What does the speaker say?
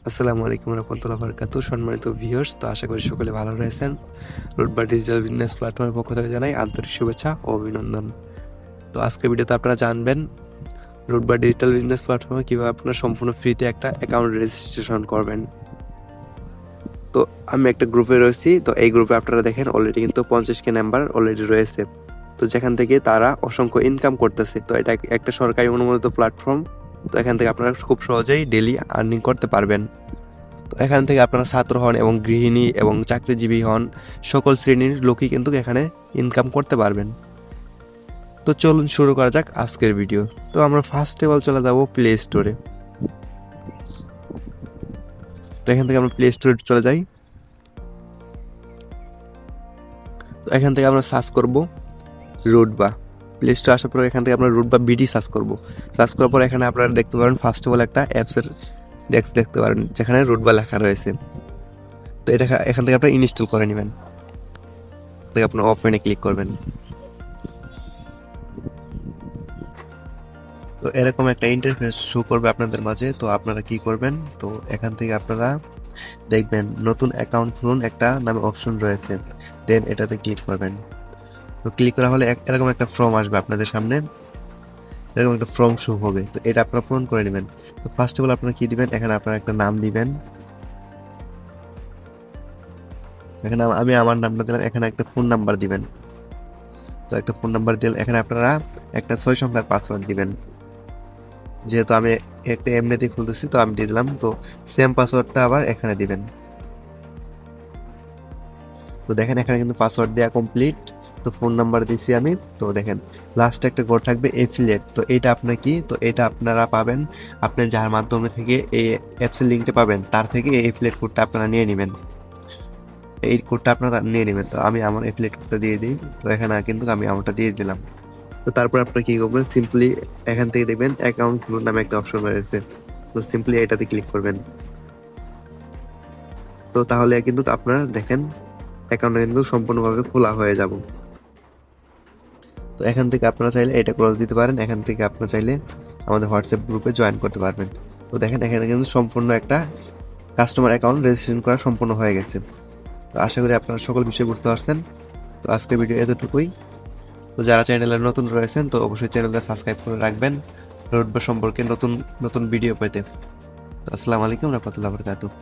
আসসালামু আলাইকুম রহমতুল্লাহ বারকাতুহু। সম্মানিত ভিউয়ার্স, তো আশা করি সকলে ভালো রয়েছেন। রুটবার ডিজিটাল বিজনেস প্ল্যাটফর্মের পক্ষ থেকে জানাই আন্তরিক শুভেচ্ছা ও অভিনন্দন। তো আজকের ভিডিওতে আপনারা জানবেন রুটবার ডিজিটাল বিজনেস প্ল্যাটফর্মে কীভাবে আপনারা সম্পূর্ণ ফ্রিতে একটা অ্যাকাউন্ট রেজিস্ট্রেশন করবেন। তো আমি একটা গ্রুপে রয়েছি। তো এই গ্রুপে আপনারা দেখেন অলরেডি কিন্তু 50K নাম্বার অলরেডি রয়েছে। তো যেখান থেকে তারা অসংখ্য ইনকাম করতেছে। তো এটা একটা সরকারি অনুমোদিত প্ল্যাটফর্ম। তো এখান থেকে আপনারা খুব সহজেই ডেইলি আর্নিং করতে পারবেন। তো এখান থেকে আপনারা ছাত্র হন এবং গৃহিণী এবং চাকরিজীবী হন, সকল শ্রেণীর লোকই কিন্তু এখানে ইনকাম করতে পারবেন। তো চলুন শুরু করা যাক আজকের ভিডিও। তো আমরা ফার্স্ট অফ অল চলে যাব প্লে স্টোরে। তো এখান থেকে আমরা প্লে স্টোরে চলে যাই। তো এখান থেকে আমরা সার্চ করব রুটবা। প্লে স্টোরে আসার পর এখান থেকে আমরা রুটবা বিডি সার্চ করব। সার্চ করার পর এখানে আপনারা দেখতে পারেন ফার্স্ট অফ অল একটা অ্যাপসের দেখতে পারেন যেখানে রুটবা লেখা রয়েছে। তো এটা এখান থেকে আপনারা ইনস্টল করে নেবেন। আপনার ওপেনে ক্লিক করবেন। তো এরকম একটা ইন্টারফেস শো করবে আপনাদের মাঝে। তো আপনারা কি করবেন, তো এখান থেকে আপনারা দেখবেন নতুন অ্যাকাউন্ট খুলুন একটা নামে অপশন রয়েছে, দেন এটাতে ক্লিক করবেন। তো ক্লিক করা হলে এরকম একটা ফর্ম আসবে আপনাদের সামনে, এরকম একটা ফর্ম শো হবে। তো এটা আপনারা পূরণ করে নেবেন। তো ফার্স্ট অফ অল আপনারা কি দিবেন, এখানে আপনারা একটা নাম দিবেন। এখানে আমি আমার নামটা দিলাম। এখানে একটা ফোন নাম্বার দিবেন। তো একটা ফোন নাম্বার দিলে এখানে আপনারা একটা 6 সংখ্যার পাসওয়ার্ড দিবেন। যেহেতু আমি একটা এমনিতেই খুলতেছি তো আমি দিয়ে দিলাম। তো সেম পাসওয়ার্ডটা আবার এখানে দিবেন। তো দেখেন এখানে কিন্তু পাসওয়ার্ড দেওয়া কমপ্লিট। তো ফোন নাম্বার দিয়েছি আমি। তো দেখেন লাস্টে একটা কোড থাকবে এফিলিয়েট। তো এটা আপনার কি, তো এটা আপনারা পাবেন আপনি যার মাধ্যমে থেকে এই অ্যাপসের লিঙ্কটা পাবেন তার থেকে এই এফিলিয়েট কোডটা আপনারা নিয়ে নেবেন। এই কোডটা আপনারা নিয়ে নেবেন। তো আমি আমার এফিলিয়েট কোডটা দিয়ে দিই। তো এখানে কিন্তু আমি আমারটা দিয়ে দিলাম। তো তারপর আপনারা কি করবেন, সিম্পলি এখান থেকে দেখবেন অ্যাকাউন্ট খুলুন নামে একটা অপশন রয়েছে। তো সিম্পলি এটাতে ক্লিক করবেন। তো তাহলে কিন্তু আপনারা দেখেন অ্যাকাউন্টটা কিন্তু সম্পূর্ণভাবে খোলা হয়ে যাব। তো এখান থেকে আপনারা চাইলে এটা ক্রস দিতে পারেন। এখান থেকে আপনারা চাইলে আমাদের হোয়াটসঅ্যাপ গ্রুপে জয়েন করতে পারবেন। তো দেখেন এখানে কিন্তু সম্পূর্ণ একটা কাস্টমার অ্যাকাউন্ট রেজিস্ট্রেশন করা সম্পূর্ণ হয়ে গেছে। তো আশা করি আপনারা সকল বিষয় বুঝতে পারছেন। তো আজকের ভিডিও এতটুকুই। তো যারা চ্যানেলে নতুন রয়েছেন তো অবশ্যই চ্যানেলটা সাবস্ক্রাইব করে রাখবেন রুটবা সম্পর্কে নতুন নতুন ভিডিও পেতে। তো আসসালামু আলাইকুম রহমতুল্লাহ বারাকাতুহু।